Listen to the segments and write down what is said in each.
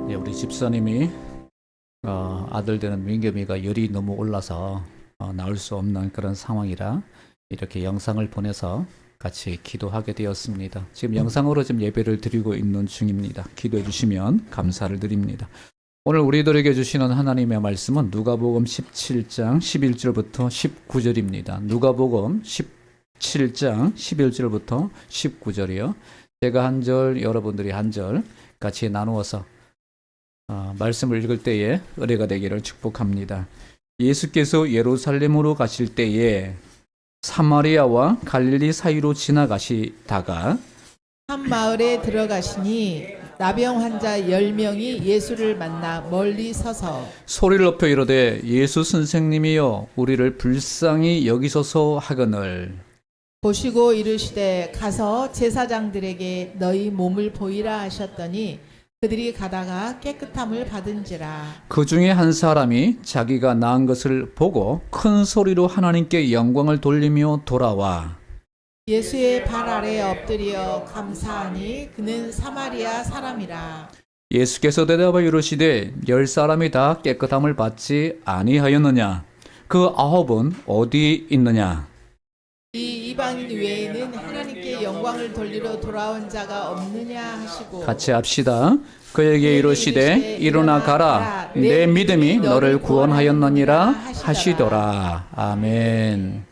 예, 우리 집사님이 아들 되는 민겸이가 열이 너무 올라서 나올 수 없는 그런 상황이라 이렇게 영상을 보내서 같이 기도하게 되었습니다. 지금 영상으로 지금 예배를 드리고 있는 중입니다. 기도해 주시면 감사를 드립니다. 오늘 우리들에게 주시는 하나님의 말씀은 누가복음 17장 11절부터 19절입니다. 누가복음 17장 11절부터 19절이요. 제가 한 절, 여러분들이 한 절 같이 나누어서 말씀을 읽을 때에 은혜가 되기를 축복합니다. 예수께서 예루살렘으로 가실 때에 사마리아와 갈릴리 사이로 지나가시다가 한 마을에 들어가시니 나병 환자 10명이 예수를 만나 멀리 서서 소리를 높여 이르되 예수 선생님이여 우리를 불쌍히 여기소서 하거늘 보시고 이르시되 가서 제사장들에게 너희 몸을 보이라 하셨더니 그들이 가다가 깨끗함을 받은지라. 그 중에 한 사람이 자기가 나은 것을 보고 큰 소리로 하나님께 영광을 돌리며 돌아와 예수의 발 아래 엎드려 감사하니 그는 사마리아 사람이라. 예수께서 대답하여 이르시되 10사람이 다 깨끗함을 받지 아니하였느냐 그 9은 어디 있느냐 이 이방인 외에는 하나님께 영광을 돌리러 돌아온 자가 없느냐 하시고 같이 합시다. 그에게 이르시되 일어나 가라 내 믿음이 너를 구원하였느니라 하시더라. 아멘.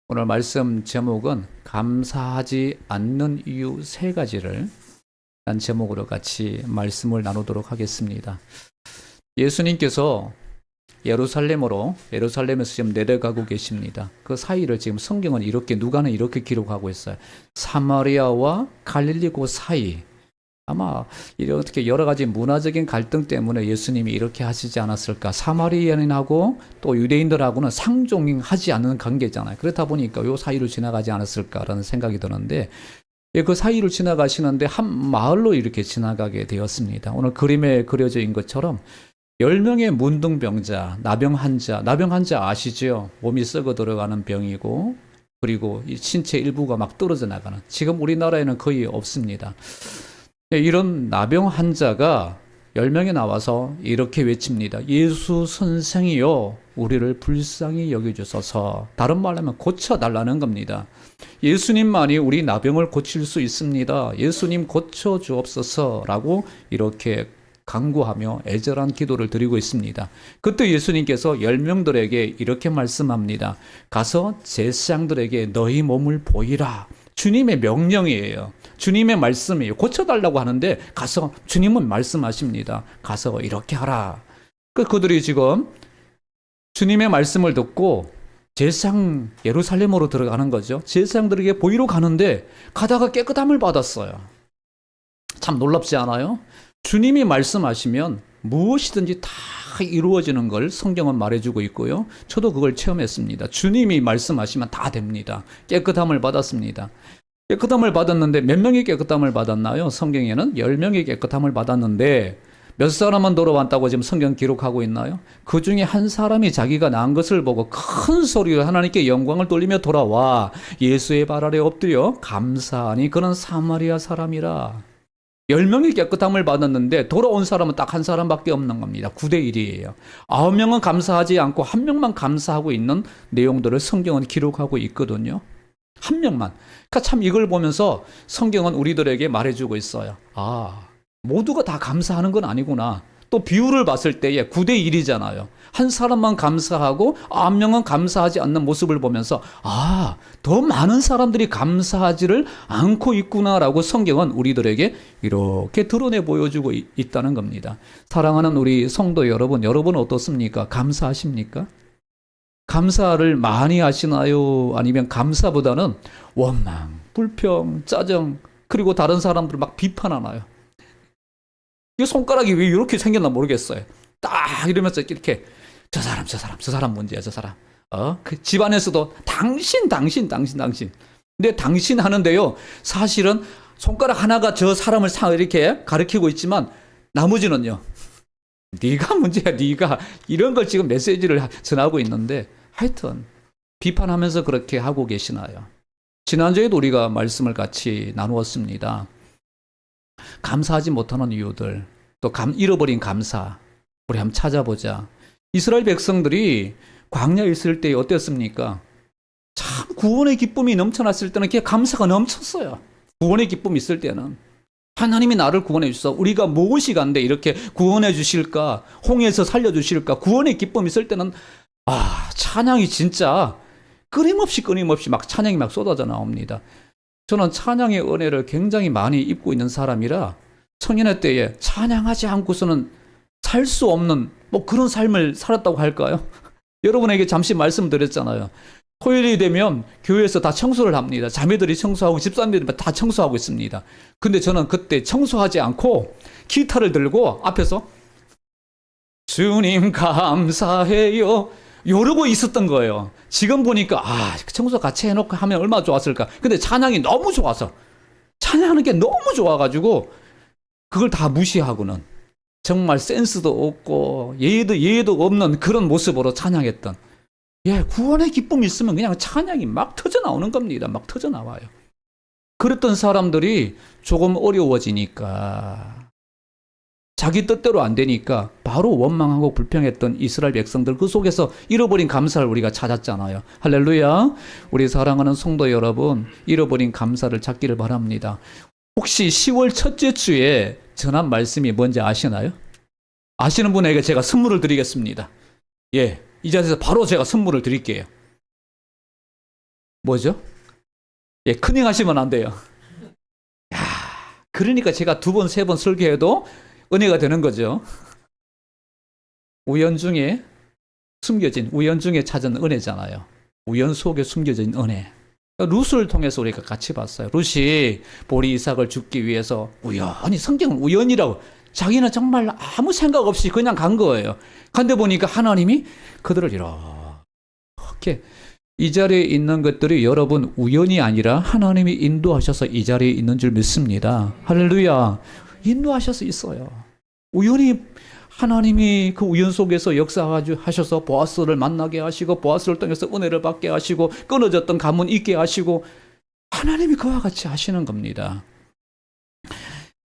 오늘 말씀 제목은 감사하지 않는 이유 3가지를 한 제목으로 같이 말씀을 나누도록 하겠습니다. 예수님께서 예루살렘에서 지금 내려가고 계십니다. 그 사이를 지금 성경은 이렇게 누가는 이렇게 기록하고 있어요. 사마리아와 갈릴리 그 사이. 아마 이렇게 여러 가지 문화적인 갈등 때문에 예수님이 이렇게 하시지 않았을까. 사마리아인하고 또 유대인들하고는 상종하지 않는 관계잖아요. 그렇다 보니까 요 사이로 지나가지 않았을까라는 생각이 드는데 그 사이로 지나가시는데 한 마을로 이렇게 지나가게 되었습니다. 오늘 그림에 그려져 있는 것처럼 10명의 문둥병자, 나병 환자 아시죠? 몸이 썩어 들어가는 병이고 그리고 이 신체 일부가 막 떨어져 나가는. 지금 우리나라에는 거의 없습니다. 이런 나병 환자가 10명이 나와서 이렇게 외칩니다. 예수 선생이요 우리를 불쌍히 여겨주소서. 다른 말로 하면 고쳐달라는 겁니다. 예수님만이 우리 나병을 고칠 수 있습니다. 예수님 고쳐주옵소서라고 이렇게 간구하며 애절한 기도를 드리고 있습니다. 그때 예수님께서 10명들에게 이렇게 말씀합니다. 가서 제사장들에게 너희 몸을 보이라. 주님의 명령이에요. 주님의 말씀이에요. 고쳐달라고 하는데 가서 주님은 말씀하십니다. 가서 이렇게 하라. 그들이 지금 주님의 말씀을 듣고 제사장 예루살렘으로 들어가는 거죠. 제사장들에게 보이러 가는데 가다가 깨끗함을 받았어요. 참 놀랍지 않아요? 주님이 말씀하시면 무엇이든지 다 이루어지는 걸 성경은 말해주고 있고요. 저도 그걸 체험했습니다. 주님이 말씀하시면 다 됩니다. 깨끗함을 받았습니다. 깨끗함을 받았는데 몇 명이 깨끗함을 받았나요? 성경에는 10명이 깨끗함을 받았는데 몇 사람은 돌아왔다고 지금 성경 기록하고 있나요? 그 중에 한 사람이 자기가 나은 것을 보고 큰 소리로 하나님께 영광을 돌리며 돌아와 예수의 발 아래 엎드려 감사하니 그는 사마리아 사람이라. 10명이 깨끗함을 받았는데 돌아온 사람은 딱 한 사람밖에 없는 겁니다. 9대1이에요. 9명은 감사하지 않고 1명만 감사하고 있는 내용들을 성경은 기록하고 있거든요. 1명만. 그러니까 참 이걸 보면서 성경은 우리들에게 말해주고 있어요. 모두가 다 감사하는 건 아니구나. 또 비율을 봤을 때에 9대1이잖아요. 한 사람만 감사하고 9명은 감사하지 않는 모습을 보면서 더 많은 사람들이 감사하지를 않고 있구나라고 성경은 우리들에게 이렇게 드러내 보여주고 있다는 겁니다. 사랑하는 우리 성도 여러분, 여러분 어떻습니까? 감사하십니까? 감사를 많이 하시나요? 아니면 감사보다는 원망, 불평, 짜증, 그리고 다른 사람들을 막 비판하나요? 이 손가락이 왜 이렇게 생겼나 모르겠어요. 딱 이러면서 이렇게 저 사람 문제야, 저 사람. 그 집안에서도 당신. 근데 당신 하는데요. 사실은 손가락 하나가 저 사람을 이렇게 가리키고 있지만 나머지는요. 네가 문제야, 네가. 이런 걸 지금 메시지를 전하고 있는데 하여튼 비판하면서 그렇게 하고 계시나요? 지난주에도 우리가 말씀을 같이 나누었습니다. 감사하지 못하는 이유들. 또 잃어버린 감사. 우리 한번 찾아보자. 이스라엘 백성들이 광야에 있을 때 어땠습니까? 참 구원의 기쁨이 넘쳐났을 때는 그게 감사가 넘쳤어요. 구원의 기쁨이 있을 때는. 하나님이 나를 구원해 주셔서 우리가 무엇이 간데 이렇게 구원해 주실까? 홍해에서 살려 주실까? 구원의 기쁨이 있을 때는 찬양이 진짜 끊임없이 막 찬양이 막 쏟아져 나옵니다. 저는 찬양의 은혜를 굉장히 많이 입고 있는 사람이라 청년의 때에 찬양하지 않고서는 살 수 없는 뭐 그런 삶을 살았다고 할까요? 여러분에게 잠시 말씀드렸잖아요. 토요일이 되면 교회에서 다 청소를 합니다. 자매들이 청소하고 집사님들이 다 청소하고 있습니다. 근데 저는 그때 청소하지 않고 기타를 들고 앞에서 주님 감사해요 이러고 있었던 거예요. 지금 보니까 청소 같이 해놓고 하면 얼마나 좋았을까. 근데 찬양이 너무 좋아서 찬양하는 게 너무 좋아가지고 그걸 다 무시하고는 정말 센스도 없고 예의도 없는 그런 모습으로 찬양했던 구원의 기쁨이 있으면 그냥 찬양이 막 터져 나오는 겁니다. 막 터져 나와요. 그랬던 사람들이 조금 어려워지니까 자기 뜻대로 안 되니까 바로 원망하고 불평했던 이스라엘 백성들 그 속에서 잃어버린 감사를 우리가 찾았잖아요. 할렐루야. 우리 사랑하는 성도 여러분, 잃어버린 감사를 찾기를 바랍니다. 혹시 10월 첫째 주에 전한 말씀이 뭔지 아시나요? 아시는 분에게 제가 선물을 드리겠습니다. 이 자리에서 바로 제가 선물을 드릴게요. 뭐죠? 커닝 하시면 안 돼요. 그러니까 제가 2번, 3번 설교해도 은혜가 되는 거죠. 우연 중에 찾은 은혜잖아요. 우연 속에 숨겨진 은혜. 룻을 통해서 우리가 같이 봤어요. 룻이 보리 이삭을 죽기 위해서 우연히, 성경은 우연이라고, 자기는 정말 아무 생각 없이 그냥 간 거예요. 간데 보니까 하나님이 그들을 이렇게 이 자리에 있는 것들이 여러분 우연이 아니라 하나님이 인도하셔서 이 자리에 있는 줄 믿습니다. 할렐루야. 인도하셔서 있어요. 우연히 하나님이 그 우연 속에서 역사하셔서 보아스를 만나게 하시고 보아스를 통해서 은혜를 받게 하시고 끊어졌던 가문 있게 하시고 하나님이 그와 같이 하시는 겁니다.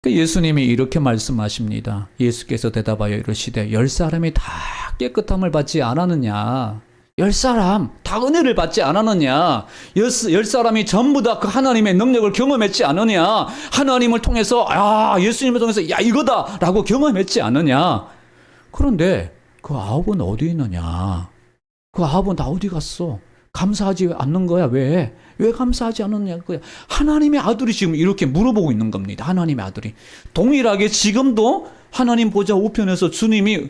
예수님이 이렇게 말씀하십니다. 예수께서 대답하여 이르시되 10사람이 다 깨끗함을 받지 않았느냐? 10사람 다 은혜를 받지 않았느냐? 10사람이 전부 다 그 하나님의 능력을 경험했지 않느냐? 하나님을 통해서 예수님을 통해서 이거다 라고 경험했지 않느냐? 그런데 그 9은 어디 있느냐? 그 9은 다 어디 갔어? 감사하지 않는 거야. 왜 감사하지 않느냐? 하나님의 아들이 지금 이렇게 물어보고 있는 겁니다. 하나님의 아들이. 동일하게 지금도 하나님 보좌 우편에서 주님이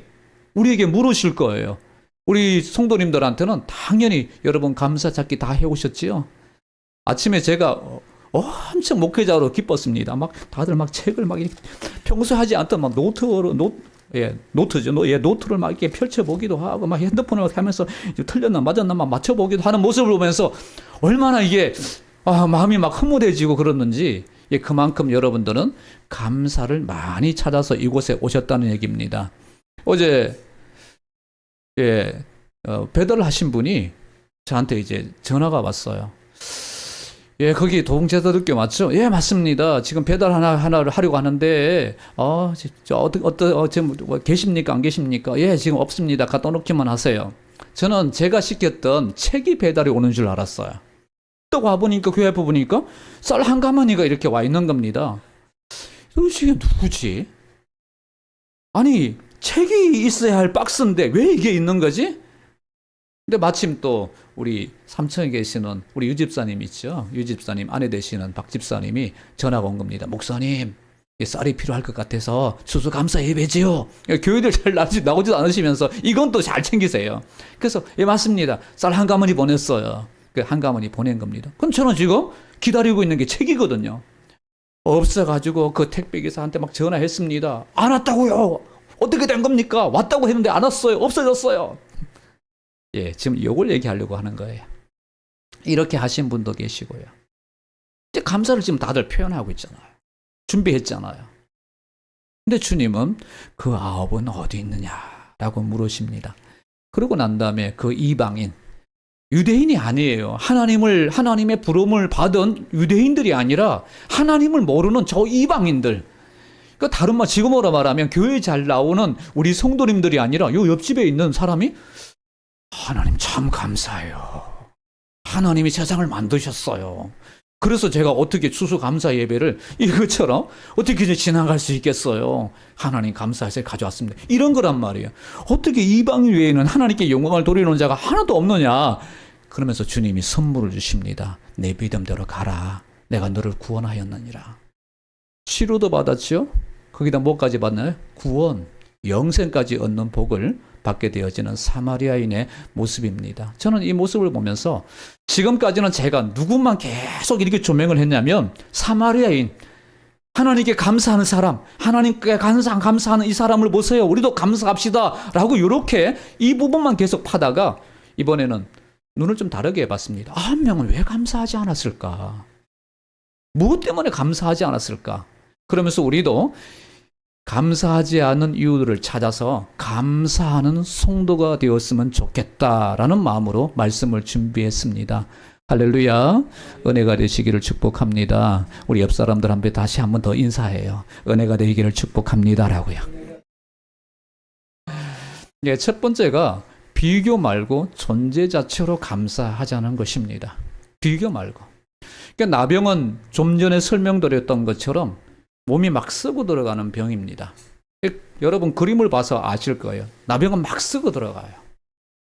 우리에게 물으실 거예요. 우리 성도님들한테는 당연히 여러분 감사 찾기 다 해오셨지요? 아침에 제가 엄청 목회자로 기뻤습니다. 다들 책을 이렇게 평소에 하지 않던 노트를 이렇게 펼쳐보기도 하고 핸드폰을 하면서 틀렸나 맞았나 맞춰보기도 하는 모습을 보면서 얼마나 이게 마음이 흐뭇해지고 그러는지 그만큼 여러분들은 감사를 많이 찾아서 이곳에 오셨다는 얘기입니다. 어제 배달을 하신 분이 저한테 이제 전화가 왔어요. 거기 도봉제사도교 맞죠? 맞습니다. 지금 배달 하나를 하려고 하는데, 지금 계십니까? 안 계십니까? 지금 없습니다. 갖다 놓기만 하세요. 저는 제가 시켰던 책이 배달이 오는 줄 알았어요. 또 와보니까, 교회 앞에 보니까 쌀 한 가마니가 이렇게 와 있는 겁니다. 이게 누구지? 아니, 책이 있어야 할 박스인데 왜 이게 있는 거지? 근데 마침 또 우리 삼청에 계시는 우리 유집사님 있죠? 유집사님 아내 되시는 박 집사님이 전화가 온 겁니다. 목사님, 쌀이 필요할 것 같아서 추수감사 예배지요. 교회들 잘 나오지도 않으시면서 이건 또 잘 챙기세요. 그래서 맞습니다. 쌀 한 가마니 보냈어요. 그 한 가마니 보낸 겁니다. 그럼 저는 지금 기다리고 있는 게 책이거든요. 없어가지고 그 택배기사한테 전화했습니다. 안 왔다고요. 어떻게 된 겁니까? 왔다고 했는데 안 왔어요. 없어졌어요. 지금 이걸 얘기하려고 하는 거예요. 이렇게 하신 분도 계시고요. 이제 감사를 지금 다들 표현하고 있잖아요. 준비했잖아요. 근데 주님은 그 9은 어디 있느냐라고 물으십니다. 그러고 난 다음에 그 이방인, 유대인이 아니에요. 하나님의 부름을 받은 유대인들이 아니라 하나님을 모르는 저 이방인들, 그러니까 다른 말, 지금으로 말하면 교회 잘 나오는 우리 성도님들이 아니라 요 옆집에 있는 사람이 하나님 참 감사해요. 하나님이 세상을 만드셨어요. 그래서 제가 어떻게 추수감사 예배를 이것처럼 어떻게 이제 지나갈 수 있겠어요. 하나님 감사해서 가져왔습니다. 이런 거란 말이에요. 어떻게 이방 외에는 하나님께 영광을 돌리는 자가 하나도 없느냐. 그러면서 주님이 선물을 주십니다. 내 믿음대로 가라. 내가 너를 구원하였느니라. 치료도 받았죠. 거기다 뭐까지 받나요? 구원, 영생까지 얻는 복을 받게 되어지는 사마리아인의 모습입니다. 저는 이 모습을 보면서 지금까지는 제가 누구만 계속 이렇게 조명을 했냐면 사마리아인, 하나님께 감사하는 사람, 하나님께 감사하는 이 사람을 보세요. 우리도 감사합시다 라고 이렇게 이 부분만 계속 파다가 이번에는 눈을 좀 다르게 해봤습니다. 한 명은 왜 감사하지 않았을까? 무엇 때문에 감사하지 않았을까? 그러면서 우리도 감사하지 않은 이유들을 찾아서 감사하는 성도가 되었으면 좋겠다라는 마음으로 말씀을 준비했습니다. 할렐루야. 은혜가 되시기를 축복합니다. 우리 옆 사람들 한번 다시 한 번 더 인사해요. 은혜가 되기를 축복합니다라고요. 네, 첫 번째가 비교 말고 존재 자체로 감사하자는 것입니다. 비교 말고. 그러니까 나병은 좀 전에 설명드렸던 것처럼 몸이 막 썩어 들어가는 병입니다. 여러분 그림을 봐서 아실 거예요. 나병은 막 썩어 들어가요.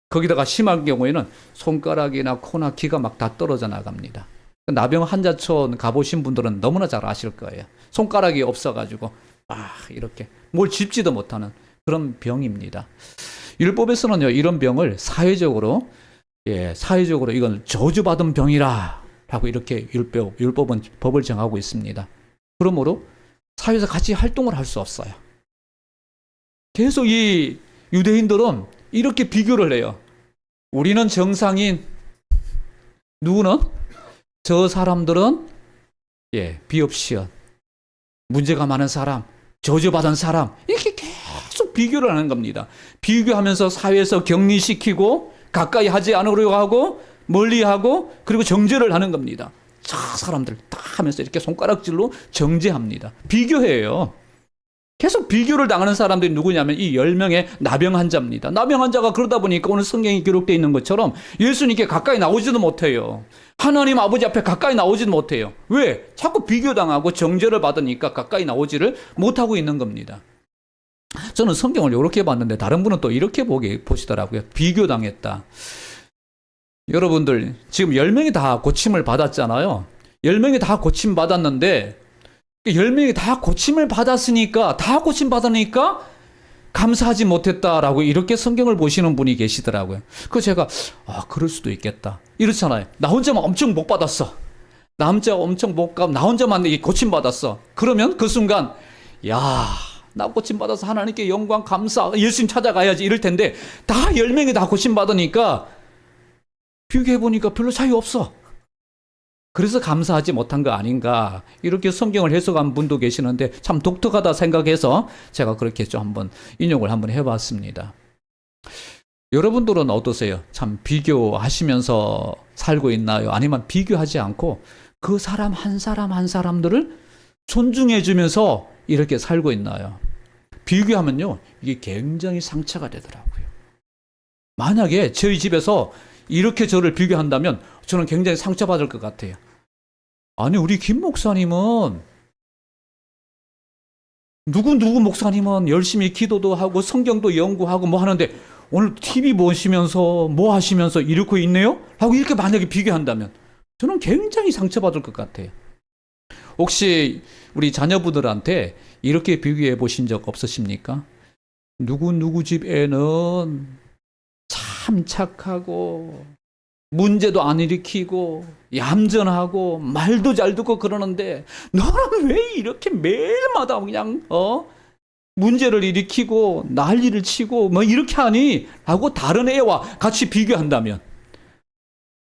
거기다가 심한 경우에는 손가락이나 코나 귀가 막 다 떨어져 나갑니다. 나병 환자촌 가보신 분들은 너무나 잘 아실 거예요. 손가락이 없어가지고 이렇게 뭘 짚지도 못하는 그런 병입니다. 율법에서는요 이런 병을 사회적으로 이건 저주받은 병이라라고 이렇게 율법은 법을 정하고 있습니다. 그러므로 사회에서 같이 활동을 할 수 없어요. 계속 이 유대인들은 이렇게 비교를 해요. 우리는 정상인, 누구는? 저 사람들은 비옵시언, 문제가 많은 사람, 저주받은 사람, 이렇게 계속 비교를 하는 겁니다. 비교하면서 사회에서 격리시키고 가까이 하지 않으려고 하고 멀리하고 그리고 정죄를 하는 겁니다. 저 사람들 딱 하면서 이렇게 손가락질로 정죄합니다. 비교해요. 계속 비교를 당하는 사람들이 누구냐면 이 10명의 나병 환자입니다. 나병 환자가 그러다 보니까 오늘 성경에 기록되어 있는 것처럼 예수님께 가까이 나오지도 못해요. 하나님 아버지 앞에 가까이 나오지도 못해요. 왜? 자꾸 비교당하고 정죄를 받으니까 가까이 나오지를 못하고 있는 겁니다. 저는 성경을 이렇게 봤는데 다른 분은 또 이렇게 보시더라고요. 비교당했다. 여러분들 지금 10명이 다 고침을 받았잖아요. 10명이 다 고침 받았는데 10명이 다 고침을 받았으니까 감사하지 못했다라고 이렇게 성경을 보시는 분이 계시더라고요. 그래서 제가 그럴 수도 있겠다. 이렇잖아요. 나 혼자만 엄청 복 받았어. 나 혼자만 고침 받았어. 그러면 그 순간 나 고침 받아서 하나님께 영광 감사 예수님 찾아가야지 이럴 텐데 다 10명이 다 고침 받으니까 비교해보니까 별로 차이 없어. 그래서 감사하지 못한 거 아닌가 이렇게 성경을 해석한 분도 계시는데 참 독특하다 생각해서 제가 그렇게 좀 한번 인용을 한번 해봤습니다. 여러분들은 어떠세요? 참 비교하시면서 살고 있나요? 아니면 비교하지 않고 그 사람 한 사람들을 존중해주면서 이렇게 살고 있나요? 비교하면요 이게 굉장히 상처가 되더라고요. 만약에 저희 집에서 이렇게 저를 비교한다면 저는 굉장히 상처받을 것 같아요. 아니 우리 김 목사님은 누구 목사님은 열심히 기도도 하고 성경도 연구하고 뭐 하는데 오늘 TV 보시면서 뭐 하시면서 이러고 있네요? 라고 이렇게 만약에 비교한다면 저는 굉장히 상처받을 것 같아요. 혹시 우리 자녀분들한테 이렇게 비교해 보신 적 없으십니까? 누구 집 애는 참 착하고 문제도 안 일으키고 얌전하고 말도 잘 듣고 그러는데 너는 왜 이렇게 매일마다 그냥 문제를 일으키고 난리를 치고 뭐 이렇게 하니? 하고 다른 애와 같이 비교한다면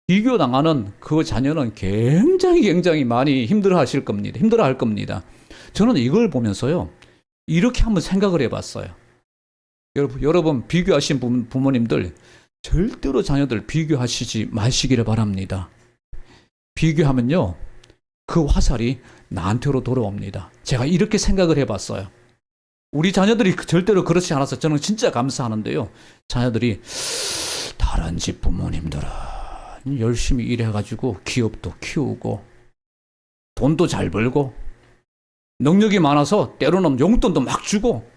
비교당하는 그 자녀는 굉장히 많이 힘들어할 겁니다. 저는 이걸 보면서요 이렇게 한번 생각을 해봤어요. 여러분 비교하신 부모님들 절대로 자녀들 비교하시지 마시기를 바랍니다. 비교하면요 그 화살이 나한테로 돌아옵니다. 제가 이렇게 생각을 해봤어요. 우리 자녀들이 절대로 그렇지 않아서 저는 진짜 감사하는데요. 자녀들이 다른 집 부모님들은 열심히 일해가지고 기업도 키우고 돈도 잘 벌고 능력이 많아서 때로는 용돈도 막 주고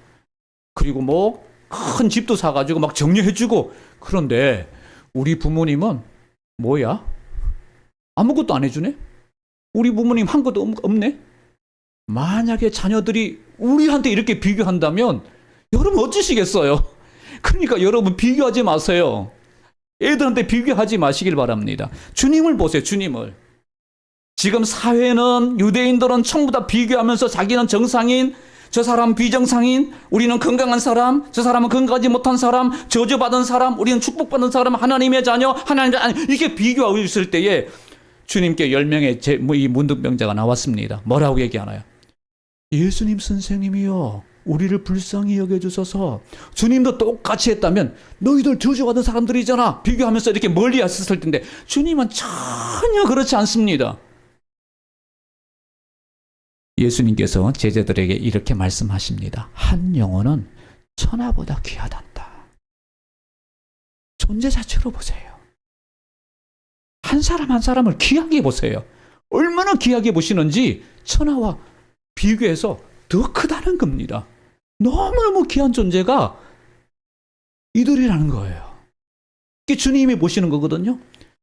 그리고 뭐 큰 집도 사가지고 막 정리해주고 그런데 우리 부모님은 뭐야? 아무것도 안 해주네? 우리 부모님 한 것도 없네? 만약에 자녀들이 우리한테 이렇게 비교한다면 여러분 어찌시겠어요? 그러니까 여러분 비교하지 마세요. 애들한테 비교하지 마시길 바랍니다. 주님을 보세요. 주님을. 지금 사회는 유대인들은 전부 다 비교하면서 자기는 정상인, 저 사람 비정상인, 우리는 건강한 사람, 저 사람은 건강하지 못한 사람, 저주받은 사람, 우리는 축복받은 사람, 하나님의 자녀, 하나님의 자녀 이렇게 비교하고 있을 때에 주님께 10명의 이 문둥병자가 나왔습니다. 뭐라고 얘기하나요? 예수님 선생님이요, 우리를 불쌍히 여겨주셔서. 주님도 똑같이 했다면 너희들 저주받은 사람들이잖아. 비교하면서 이렇게 멀리 왔을 텐데 주님은 전혀 그렇지 않습니다. 예수님께서 제자들에게 이렇게 말씀하십니다. 한 영혼은 천하보다 귀하단다. 존재 자체로 보세요. 한 사람 한 사람을 귀하게 보세요. 얼마나 귀하게 보시는지 천하와 비교해서 더 크다는 겁니다. 너무너무 귀한 존재가 이들이라는 거예요. 이게 주님이 보시는 거거든요.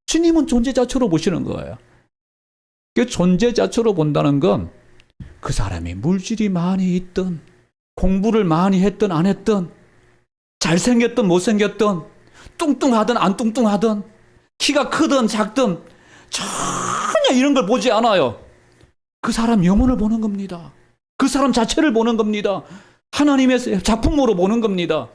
주님은 존재 자체로 보시는 거예요. 존재 자체로 본다는 건 그 사람이 물질이 많이 있든 공부를 많이 했든 안 했든 잘생겼든 못생겼든 뚱뚱하든 안 뚱뚱하든 키가 크든 작든 전혀 이런 걸 보지 않아요. 그 사람 영혼을 보는 겁니다. 그 사람 자체를 보는 겁니다. 하나님의 작품으로 보는 겁니다.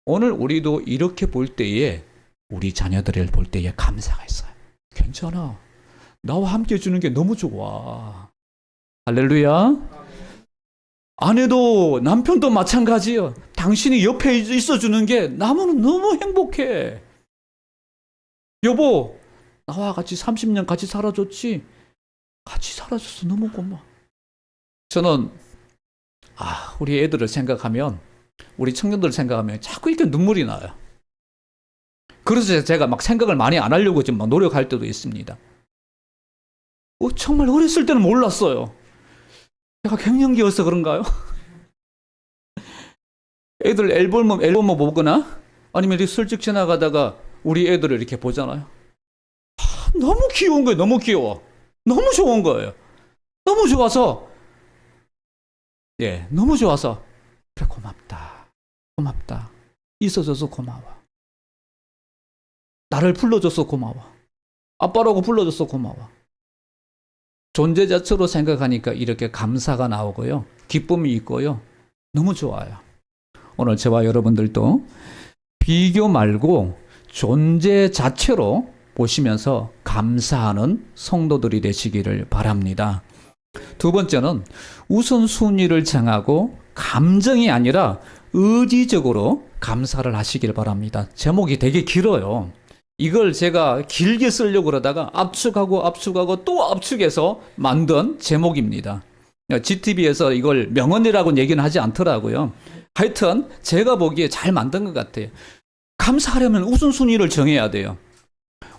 오늘 우리도 이렇게 볼 때에 우리 자녀들을 볼 때에 감사가 있어요. 괜찮아. 나와 함께 해주는 게 너무 좋아. 할렐루야. 아내도 남편도 마찬가지예요. 당신이 옆에 있어주는 게 나는 너무 행복해. 여보, 나와 같이 30년 같이 살아줬지? 같이 살아줘서 너무 고마워. 저는 우리 애들을 생각하면, 우리 청년들을 생각하면 자꾸 이렇게 눈물이 나요. 그래서 제가 막 생각을 많이 안 하려고 지금 막 노력할 때도 있습니다. 정말 어렸을 때는 몰랐어요. 제가 갱년기여서 그런가요? 애들 앨범을 보거나 아니면 이렇게 슬쩍 지나가다가 우리 애들을 이렇게 보잖아요. 너무 귀여운 거예요. 너무 귀여워. 너무 좋은 거예요. 너무 좋아서 너무 좋아서 그래, 고맙다. 있어줘서 고마워. 나를 불러줘서 고마워. 아빠라고 불러줘서 고마워. 존재 자체로 생각하니까 이렇게 감사가 나오고요. 기쁨이 있고요. 너무 좋아요. 오늘 저와 여러분들도 비교 말고 존재 자체로 보시면서 감사하는 성도들이 되시기를 바랍니다. 두 번째는 우선순위를 정하고 감정이 아니라 의지적으로 감사를 하시길 바랍니다. 제목이 되게 길어요. 이걸 제가 길게 쓰려고 그러다가 압축하고 또 압축해서 만든 제목입니다. GTV에서 이걸 명언이라고는 얘기는 하지 않더라고요. 하여튼 제가 보기에 잘 만든 것 같아요. 감사하려면 우선순위를 정해야 돼요.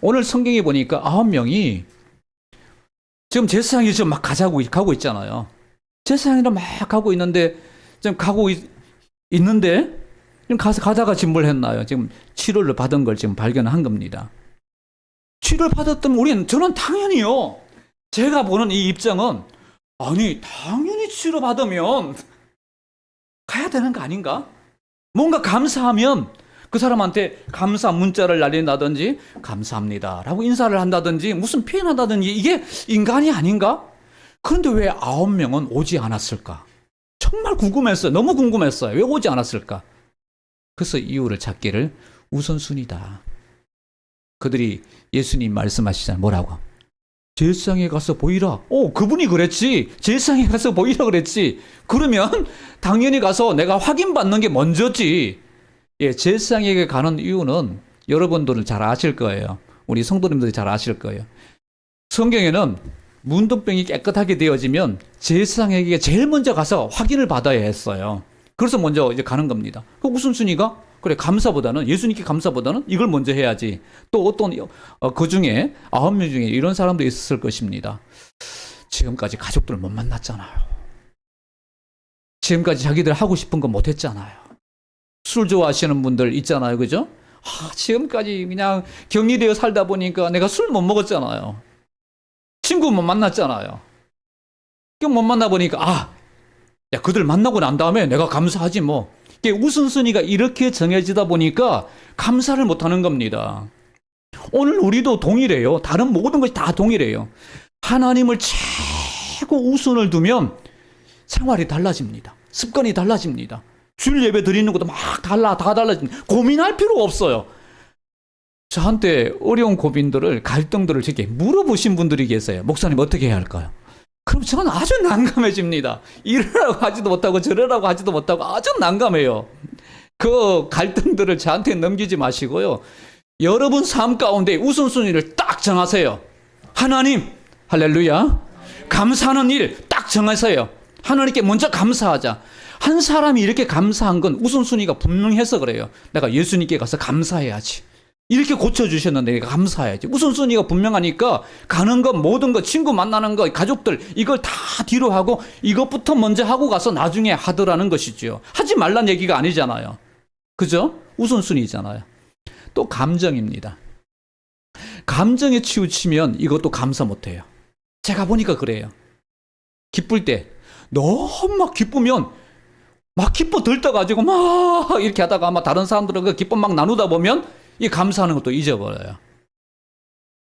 오늘 성경에 보니까 9명이 지금 제사장이 지금 막 가고 있잖아요. 제사장이랑 막 가고 있는데 지금 있는데 지금 가다가 지금 뭘 했나요? 지금 치료를 받은 걸 지금 발견한 겁니다. 치료를 받았다면 저는 당연히요. 제가 보는 이 입장은 당연히 치료받으면 가야 되는 거 아닌가? 뭔가 감사하면 그 사람한테 감사 문자를 날린다든지 감사합니다라고 인사를 한다든지 무슨 표현한다든지 이게 인간이 아닌가? 그런데 왜 9명은 오지 않았을까? 정말 궁금했어요. 너무 궁금했어요. 왜 오지 않았을까? 그래서 이유를 찾기를 우선순위다. 그들이 예수님 말씀하시잖아요. 뭐라고? 제사장에 가서 보이라. 그분이 그랬지. 제사장에 가서 보이라 그랬지. 그러면 당연히 가서 내가 확인받는 게 먼저지. 제사장에게 가는 이유는 여러분들은 잘 아실 거예요. 우리 성도님들이 잘 아실 거예요. 성경에는 문둥병이 깨끗하게 되어지면 제사장에게 제일 먼저 가서 확인을 받아야 했어요. 그래서 먼저 이제 가는 겁니다. 그 우선순위가 그래 감사보다는 예수님께 감사보다는 이걸 먼저 해야지. 또 어떤 그 중에 9명 중에 이런 사람도 있었을 것입니다. 지금까지 가족들 못 만났잖아요. 지금까지 자기들 하고 싶은 거 못 했잖아요. 술 좋아하시는 분들 있잖아요. 그죠? 지금까지 그냥 격리되어 살다 보니까 내가 술 못 먹었잖아요. 친구 못 만났잖아요. 못 만나 보니까 야, 그들 만나고 난 다음에 내가 감사하지 뭐. 이게 우선순위가 이렇게 정해지다 보니까 감사를 못 하는 겁니다. 오늘 우리도 동일해요. 다른 모든 것이 다 동일해요. 하나님을 최고 우선을 두면 생활이 달라집니다. 습관이 달라집니다. 주일 예배 드리는 것도 다 달라집니다. 고민할 필요가 없어요. 저한테 어려운 고민들을, 갈등들을 이렇게 물어보신 분들이 계세요. 목사님 어떻게 해야 할까요? 그럼 저는 아주 난감해집니다. 이러라고 하지도 못하고 저러라고 하지도 못하고 아주 난감해요. 그 갈등들을 저한테 넘기지 마시고요. 여러분 삶 가운데 우선순위를 딱 정하세요. 하나님, 할렐루야. 감사하는 일 딱 정하세요. 하나님께 먼저 감사하자. 한 사람이 이렇게 감사한 건 우선순위가 분명해서 그래요. 내가 예수님께 가서 감사해야지. 이렇게 고쳐주셨는데 내가 감사해야지. 우선순위가 분명하니까 가는 것, 모든 것, 친구 만나는 것, 가족들 이걸 다 뒤로 하고 이것부터 먼저 하고 가서 나중에 하더라는 것이죠. 하지 말란 얘기가 아니잖아요. 그죠? 우선순위잖아요. 또 감정입니다. 감정에 치우치면 이것도 감사 못해요. 제가 보니까 그래요. 기쁠 때 너무 막 기쁘면 막 기뻐 들떠가지고 막 이렇게 하다가 아마 다른 사람들은 그 기쁨 막 나누다 보면 이 감사하는 것도 잊어버려요.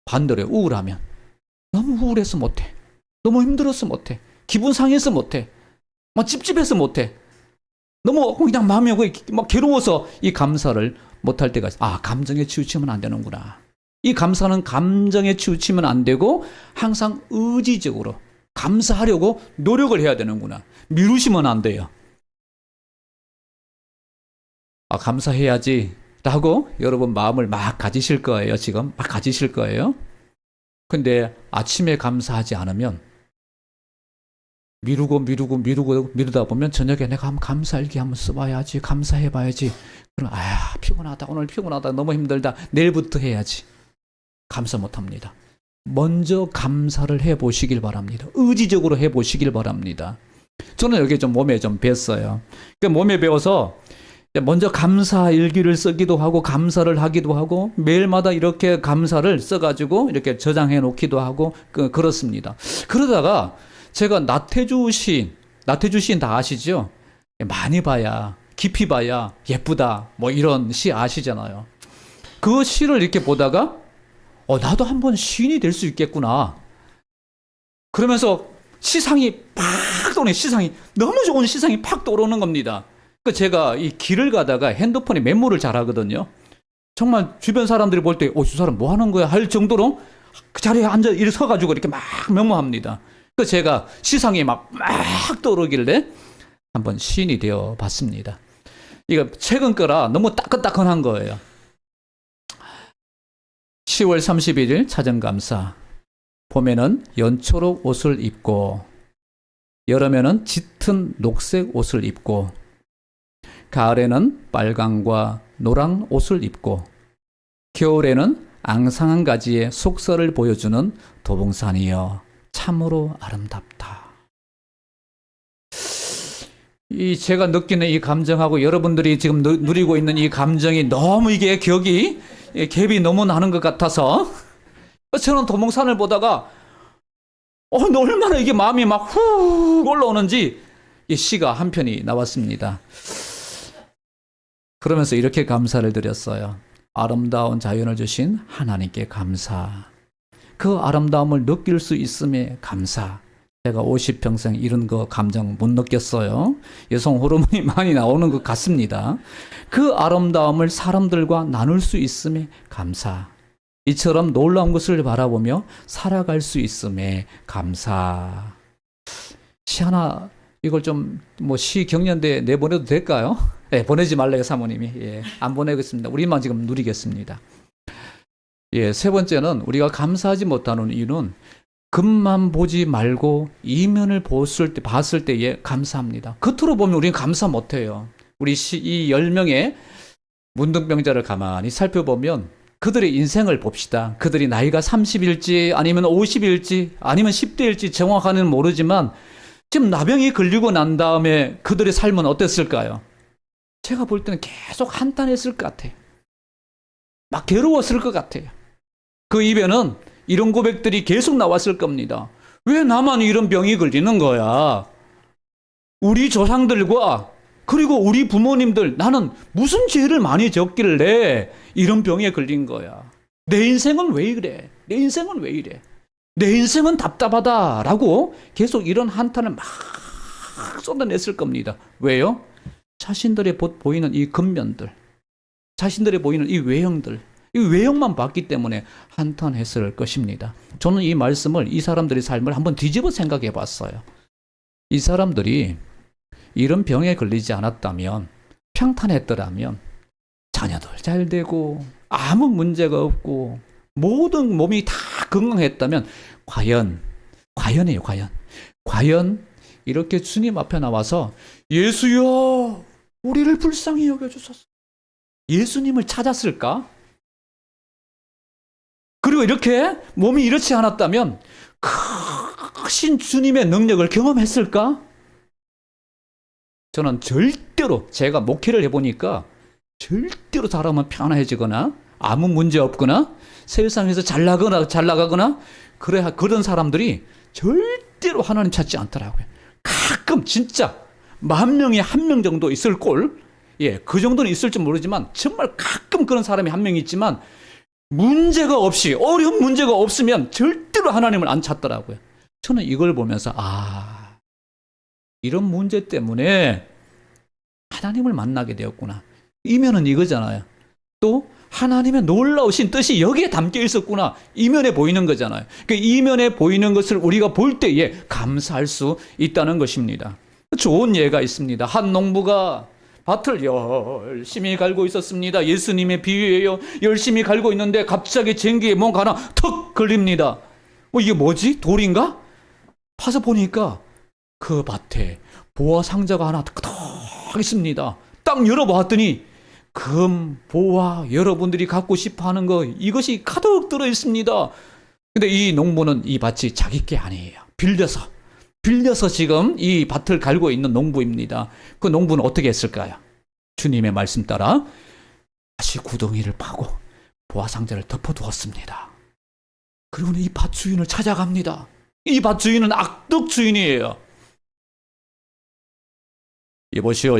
반대로 우울하면 너무 우울해서 못해. 너무 힘들어서 못해. 기분 상해서 못해. 막 찝찝해서 못해. 너무 그냥 마음이 막 괴로워서 이 감사를 못할 때가 있어요. 감정에 치우치면 안 되는구나. 이 감사는 감정에 치우치면 안 되고 항상 의지적으로 감사하려고 노력을 해야 되는구나. 미루시면 안 돼요. 감사해야지 라고 여러분 마음을 막 가지실 거예요. 지금 막 가지실 거예요. 근데 아침에 감사하지 않으면 미루다 보면 저녁에 내가 한번 감사일기 한번 써봐야지. 감사해봐야지. 그럼 피곤하다. 오늘 피곤하다. 너무 힘들다. 내일부터 해야지. 감사 못합니다. 먼저 감사를 해보시길 바랍니다. 의지적으로 해보시길 바랍니다. 저는 여기 좀 몸에 좀 뱄어요. 그러니까 몸에 배워서 먼저 감사 일기를 쓰기도 하고 감사를 하기도 하고 매일마다 이렇게 감사를 써가지고 이렇게 저장해 놓기도 하고 그렇습니다. 그러다가 제가 나태주 시인 다 아시죠? 많이 봐야 깊이 봐야 예쁘다 뭐 이런 시 아시잖아요. 그 시를 이렇게 보다가 나도 한번 시인이 될 수 있겠구나. 그러면서 시상이 팍 떠오르는 시상이 너무 좋은 시상이 팍 떠오르는 겁니다. 제가 이 길을 가다가 핸드폰에 메모를 잘 하거든요. 정말 주변 사람들이 볼 때, 저 사람 뭐 하는 거야? 할 정도로 그 자리에 앉아 이렇게 서가지고 이렇게 막 메모합니다. 그래서 제가 시상이 막 떠오르길래 한번 시인이 되어 봤습니다. 이거 최근 거라 너무 따끈따끈한 거예요. 10월 31일 차정감사. 봄에는 연초록 옷을 입고, 여름에는 짙은 녹색 옷을 입고, 가을에는 빨강과 노랑 옷을 입고, 겨울에는 앙상한 가지의 속살을 보여주는 도봉산이여 참으로 아름답다. 이 제가 느끼는 이 감정하고 여러분들이 지금 누리고 있는 이 감정이 너무 이게 갭이 너무 나는 것 같아서 저는 도봉산을 보다가 얼마나 이게 마음이 막 훅 올라오는지 이 시가 한 편이 나왔습니다. 그러면서 이렇게 감사를 드렸어요. 아름다운 자연을 주신 하나님께 감사. 그 아름다움을 느낄 수 있음에 감사. 제가 50평생 이런 거 감정 못 느꼈어요. 여성 호르몬이 많이 나오는 것 같습니다. 그 아름다움을 사람들과 나눌 수 있음에 감사. 이처럼 놀라운 것을 바라보며 살아갈 수 있음에 감사. 시 하나 이걸 좀 시 경연대에 내보내도 될까요? 네, 보내지 말래요 사모님이. 안 보내겠습니다. 우리만 지금 누리겠습니다. 세 번째는 우리가 감사하지 못하는 이유는 겉만 보지 말고 이면을 봤을 때에 감사합니다. 겉으로 보면 우리는 감사 못해요. 우리 이 10명의 문둥병자를 가만히 살펴보면 그들의 인생을 봅시다. 그들이 나이가 30일지 아니면 50일지 아니면 10대일지 정확하게는 모르지만 지금 나병이 걸리고 난 다음에 그들의 삶은 어땠을까요? 제가 볼 때는 계속 한탄했을 것 같아요. 막 괴로웠을 것 같아요. 그 입에는 이런 고백들이 계속 나왔을 겁니다. 왜 나만 이런 병이 걸리는 거야? 우리 조상들과 그리고 우리 부모님들, 나는 무슨 죄를 많이 졌길래 이런 병에 걸린 거야? 내 인생은 왜 이래? 내 인생은 왜 이래? 내 인생은 답답하다라고 계속 이런 한탄을 막 쏟아냈을 겁니다. 왜요? 자신들의 보이는 이 겉면들, 자신들의 보이는 이 외형들, 이 외형만 봤기 때문에 한탄했을 것입니다. 저는 이 말씀을, 이 사람들의 삶을 한번 뒤집어 생각해 봤어요. 이 사람들이 이런 병에 걸리지 않았다면, 평탄했더라면 자녀들 잘 되고 아무 문제가 없고 모든 몸이 다 건강했다면 과연이에요. 과연 이렇게 주님 앞에 나와서 예수여 우리를 불쌍히 여겨주소서, 예수님을 찾았을까? 그리고 이렇게 몸이 이렇지 않았다면 크신 주님의 능력을 경험했을까? 저는 절대로, 제가 목회를 해보니까 절대로 사람은 편안해지거나 아무 문제 없거나 세상에서 잘 나가거나 그런 사람들이 절대로 하나님 찾지 않더라고요. 가끔 진짜 10,000명에 1명 정도 있을 꼴, 그 정도는 있을지 모르지만 정말 가끔 그런 사람이 한 명 있지만 문제가 없이, 어려운 문제가 없으면 절대로 하나님을 안 찾더라고요. 저는 이걸 보면서 이런 문제 때문에 하나님을 만나게 되었구나. 이면은 이거잖아요. 또 하나님의 놀라우신 뜻이 여기에 담겨 있었구나. 이면에 보이는 거잖아요. 그 이면에 보이는 것을 우리가 볼 때에 감사할 수 있다는 것입니다. 좋은 예가 있습니다. 한 농부가 밭을 열심히 갈고 있었습니다. 예수님의 비유예요. 열심히 갈고 있는데 갑자기 쟁기에 뭔가 하나 턱 걸립니다. 이게 뭐지? 돌인가? 파서 보니까 그 밭에 보화 상자가 하나 탁 있습니다. 딱 열어봤더니 금, 보화, 여러분들이 갖고 싶어하는 거 이것이 가득 들어 있습니다. 근데 이 농부는 이 밭이 자기 게 아니에요. 빌려서 지금 이 밭을 갈고 있는 농부입니다. 그 농부는 어떻게 했을까요? 주님의 말씀 따라 다시 구덩이를 파고 보화 상자를 덮어두었습니다. 그리고는 이 밭 주인을 찾아갑니다. 이 밭 주인은 악덕 주인이에요. 여보시오,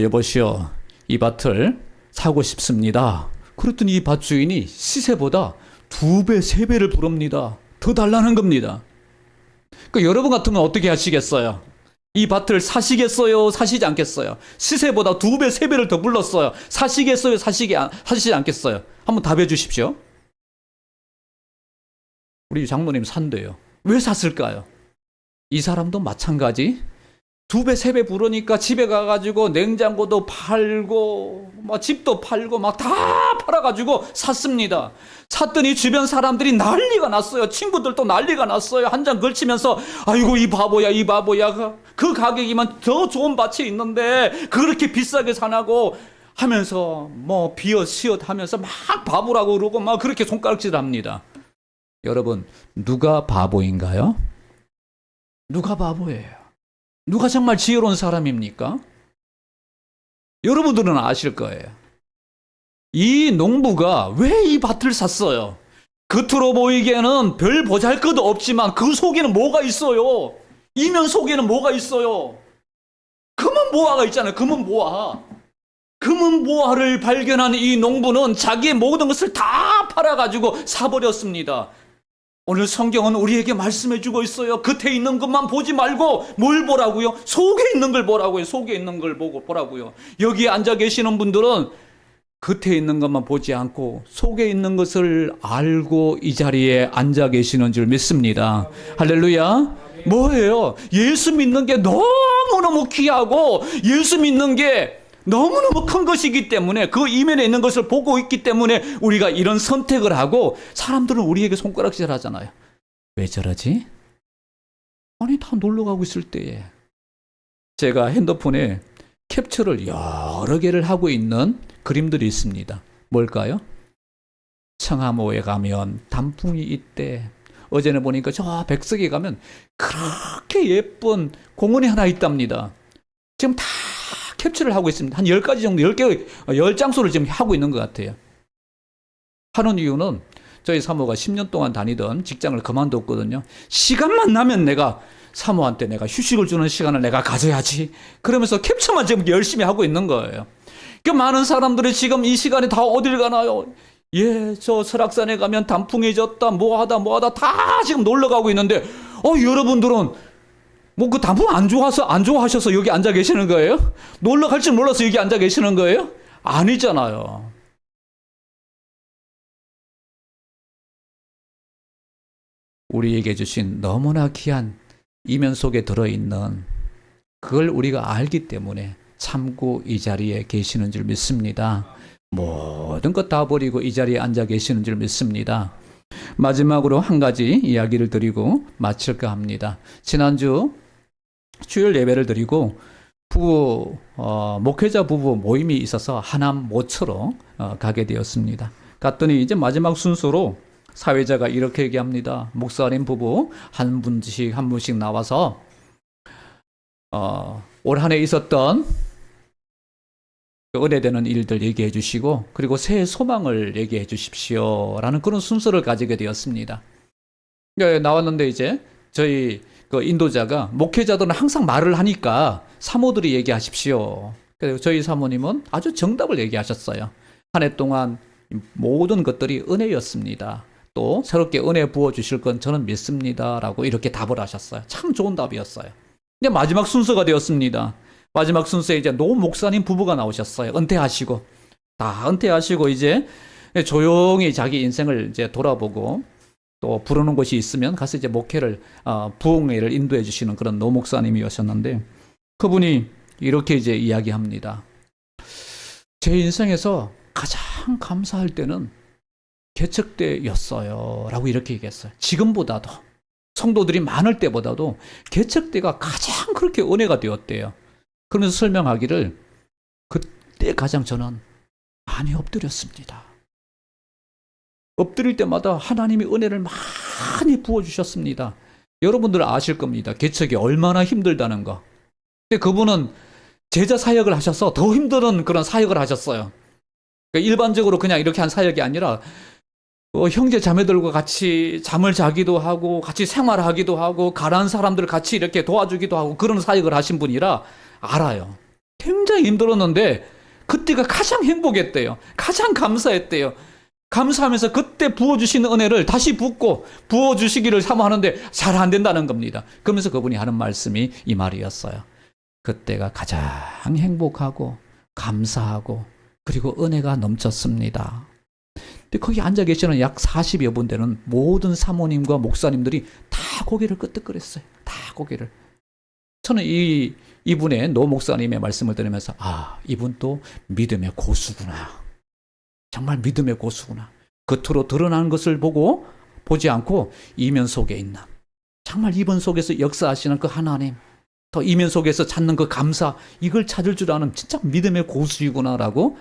이 밭을 사고 싶습니다. 그랬더니 이 밭 주인이 시세보다 2배, 3배를 부릅니다. 더 달라는 겁니다. 여러분 같으면 어떻게 하시겠어요? 이 밭을 사시겠어요? 사시지 않겠어요? 시세보다 2배, 3배를 더 불렀어요. 사시겠어요? 사시지 않겠어요? 한번 답해 주십시오. 우리 장모님 산대요. 왜 샀을까요? 이 사람도 마찬가지. 2배, 3배 부르니까 집에 가가지고 냉장고도 팔고, 집도 팔고, 다 팔아가지고 샀습니다. 샀더니 주변 사람들이 난리가 났어요. 친구들도 난리가 났어요. 한 장 걸치면서, 아이고, 이 바보야. 그 가격이면 더 좋은 밭이 있는데, 그렇게 비싸게 사나고 하면서, 비엇시엇 하면서 막 바보라고 그러고, 그렇게 손가락질 합니다. 여러분, 누가 바보인가요? 누가 바보예요? 누가 정말 지혜로운 사람입니까? 여러분들은 아실 거예요. 이 농부가 왜 이 밭을 샀어요? 겉으로 보이기에는 별 보잘것 없지만 그 속에는 뭐가 있어요? 이면 속에는 뭐가 있어요? 금은 보화가 있잖아요. 금은 보화를 발견한 이 농부는 자기의 모든 것을 다 팔아가지고 사버렸습니다. 오늘 성경은 우리에게 말씀해주고 있어요. 겉에 있는 것만 보지 말고 뭘 보라고요? 속에 있는 걸 보라고요. 속에 있는 걸 보라고요. 여기 앉아 계시는 분들은 겉에 있는 것만 보지 않고 속에 있는 것을 알고 이 자리에 앉아 계시는 줄 믿습니다. 할렐루야. 뭐예요? 예수 믿는 게 너무너무 귀하고 예수 믿는 게 너무너무 큰 것이기 때문에 그 이면에 있는 것을 보고 있기 때문에 우리가 이런 선택을 하고 사람들은 우리에게 손가락질 하잖아요. 왜 저러지? 아니, 다 놀러 가고 있을 때에 제가 핸드폰에 캡처를 여러 개를 하고 있는 그림들이 있습니다. 뭘까요? 청하모에 가면 단풍이 있대. 어제는 보니까 저 백석에 가면 그렇게 예쁜 공원이 하나 있답니다. 지금 다 캡처를 하고 있습니다. 한 10가지 정도, 10개, 10장소를 지금 하고 있는 것 같아요. 하는 이유는 저희 사모가 10년 동안 다니던 직장을 그만뒀거든요. 시간만 나면 내가 사모한테 내가 휴식을 주는 시간을 내가 가져야지. 그러면서 캡처만 지금 열심히 하고 있는 거예요. 그 많은 사람들이 지금 이 시간에 다 어딜 가나요? 예, 저 설악산에 가면 단풍이 졌다, 뭐하다 다 지금 놀러 가고 있는데, 여러분들은 뭐 그 단풍 안 좋아하셔서 여기 앉아 계시는 거예요? 놀러 갈 줄 몰라서 여기 앉아 계시는 거예요? 아니잖아요. 우리에게 주신 너무나 귀한 이면 속에 들어있는 그걸 우리가 알기 때문에 참고 이 자리에 계시는 줄 믿습니다. 모든 것 다 버리고 이 자리에 앉아 계시는 줄 믿습니다. 마지막으로 한 가지 이야기를 드리고 마칠까 합니다. 지난주 주일 예배를 드리고 목회자 부부 모임이 있어서 하남 모처로 가게 되었습니다. 갔더니 이제 마지막 순서로 사회자가 이렇게 얘기합니다. 목사님 부부 한 분씩 나와서 올 한 해 있었던 은혜되는 일들 얘기해 주시고 그리고 새해 소망을 얘기해 주십시오 라는 그런 순서를 가지게 되었습니다. 나왔는데 이제 저희 그 인도자가 목회자들은 항상 말을 하니까 사모들이 얘기하십시오. 그래서 저희 사모님은 아주 정답을 얘기하셨어요. 한 해 동안 모든 것들이 은혜였습니다. 또 새롭게 은혜 부어주실 건 저는 믿습니다 라고 이렇게 답을 하셨어요. 참 좋은 답이었어요. 이제 마지막 순서가 되었습니다. 마지막 순서에 이제 노 목사님 부부가 나오셨어요. 은퇴하시고 다 은퇴하시고 이제 조용히 자기 인생을 이제 돌아보고 또 부르는 곳이 있으면 가서 이제 목회를 부흥회를 인도해 주시는 그런 노 목사님이었는데 그분이 이렇게 이제 이야기합니다. 제 인생에서 가장 감사할 때는 개척 때였어요 라고 이렇게 얘기했어요. 지금보다도 성도들이 많을 때보다도 개척 때가 가장 그렇게 은혜가 되었대요. 그러면서 설명하기를 그때 가장 저는 많이 엎드렸습니다. 엎드릴 때마다 하나님이 은혜를 많이 부어주셨습니다. 여러분들 아실 겁니다. 개척이 얼마나 힘들다는 거. 근데 그분은 제자 사역을 하셔서 더 힘든 그런 사역을 하셨어요. 그러니까 일반적으로 그냥 이렇게 한 사역이 아니라 형제 자매들과 같이 잠을 자기도 하고 같이 생활하기도 하고 가난한 사람들을 같이 이렇게 도와주기도 하고 그런 사역을 하신 분이라 알아요. 굉장히 힘들었는데 그때가 가장 행복했대요. 가장 감사했대요. 감사하면서 그때 부어주신 은혜를 다시 부어주시기를 사모하는데 잘 안 된다는 겁니다. 그러면서 그분이 하는 말씀이 이 말이었어요. 그때가 가장 행복하고 감사하고 그리고 은혜가 넘쳤습니다. 근데 거기 앉아 계시는 약 40여 분 되는 모든 사모님과 목사님들이 다 고개를 끄덕거렸어요. 다 고개를. 저는 이분의 노 목사님의 말씀을 들으면서 이분 또 믿음의 고수구나. 정말 믿음의 고수구나. 겉으로 드러나는 것을 보지 않고 이면 속에 있는 정말 이번 속에서 역사하시는 그 하나님 더 이면 속에서 찾는 그 감사 이걸 찾을 줄 아는 진짜 믿음의 고수이구나라고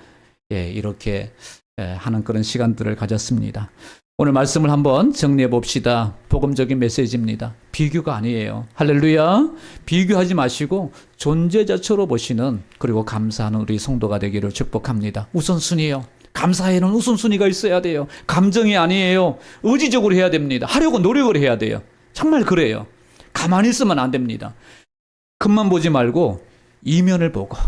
이렇게 하는 그런 시간들을 가졌습니다. 오늘 말씀을 한번 정리해 봅시다. 복음적인 메시지입니다. 비교가 아니에요. 할렐루야. 비교하지 마시고 존재자처로 보시는 그리고 감사하는 우리 성도가 되기를 축복합니다. 우선순위예요. 감사에는 우선순위가 있어야 돼요. 감정이 아니에요. 의지적으로 해야 됩니다. 하려고 노력을 해야 돼요. 정말 그래요. 가만히 있으면 안 됩니다. 겉만 보지 말고 이면을 보고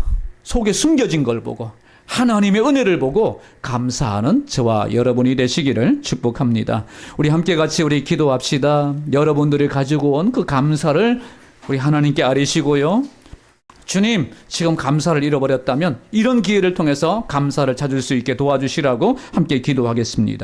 속에 숨겨진 걸 보고 하나님의 은혜를 보고 감사하는 저와 여러분이 되시기를 축복합니다. 우리 함께 같이 우리 기도합시다. 여러분들이 가지고 온 그 감사를 우리 하나님께 아뢰시고요. 주님, 지금 감사를 잃어버렸다면 이런 기회를 통해서 감사를 찾을 수 있게 도와주시라고 함께 기도하겠습니다.